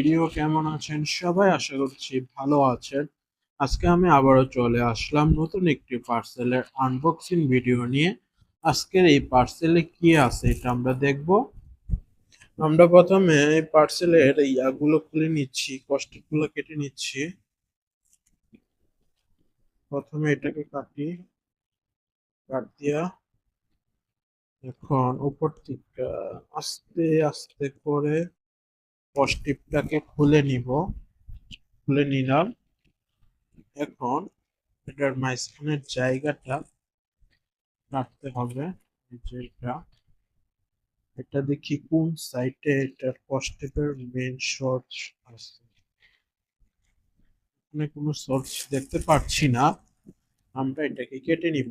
Video কেমন আছেন সবাই? আশা করছি ভালো আছেন। আজকে আমি আবারও চলে আসলাম নতুন একটি পার্সেলের আনবক্সিং ভিডিও নিয়ে। আজকের এই পার্সেলে কি আছে এটা আমরা দেখব। আমরা প্রথমে এই পার্সেলের ইয়াগুলো খুলে নিচ্ছি, কষ্টিকগুলো কেটে নিচ্ছি। প্রথমে এটাকে কাট দিয়া এখন উপর থেকে আস্তে আস্তে করে কষ্টিপটাকে খুলে নিলাম। এখন এটার মাঝখানের জায়গাটা কাটতে হবে। এই যে এটা দেখি কোন সাইডে এটার কষ্টেপের মেন সোর্স আছে। এখানে কোনো সোর্স দেখতে পাচ্ছি না। আমরা এটাকে কেটে নিব।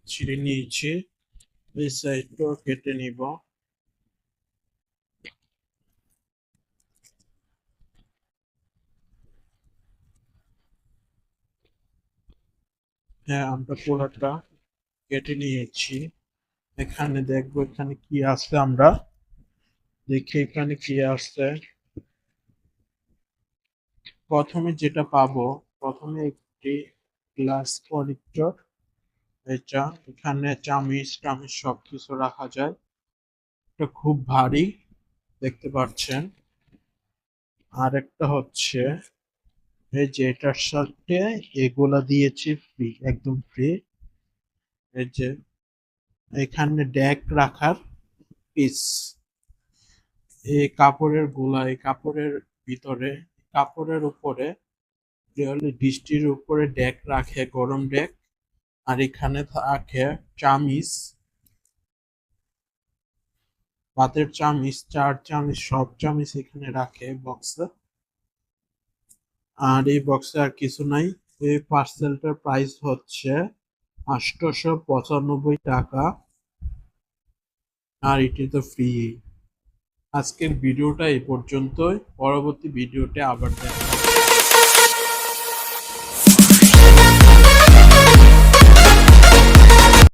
ছিঁড়ে নিয়েছি, এই সাইডটাও কেটে নিব। হ্যাঁ, আমরা পুরোটা কেটে নিয়েছি। এখানে দেখবো এখানে কি আছে, আমরা দেখি এখানে কি আছে। প্রথমে যেটা পাবো, প্রথমে একটি গ্লাস কনেক্টর। এটা এখানে চামিচ টামিচ সবকিছু রাখা যায়। এটা খুব ভারী, দেখতে পাচ্ছেন। আর একটা হচ্ছে এই যে এটার সাথে এগুলা দিয়েছি ফ্রি, একদম ফ্রি। এই যে এখানে ডেক রাখার পিস, এই কাপড়ের গোলা, এই কাপড়ের ভিতরে, কাপড়ের উপরে বৃষ্টির উপরে ডেক রাখে, গরম ডেক। আর এখানে থাকে চামিচ, ভাতের চামিচ, চার চামিচ, সব চামিচ এখানে রাখে বক্সে। আর এই বক্সে আর কিছু নাই। এই পার্সেলটার প্রাইস হচ্ছে 895 টাকা। আর এটি তো ফ্রি। আজকের ভিডিওটা এই পর্যন্তই। পরবর্তী ভিডিওতে আবার দেখা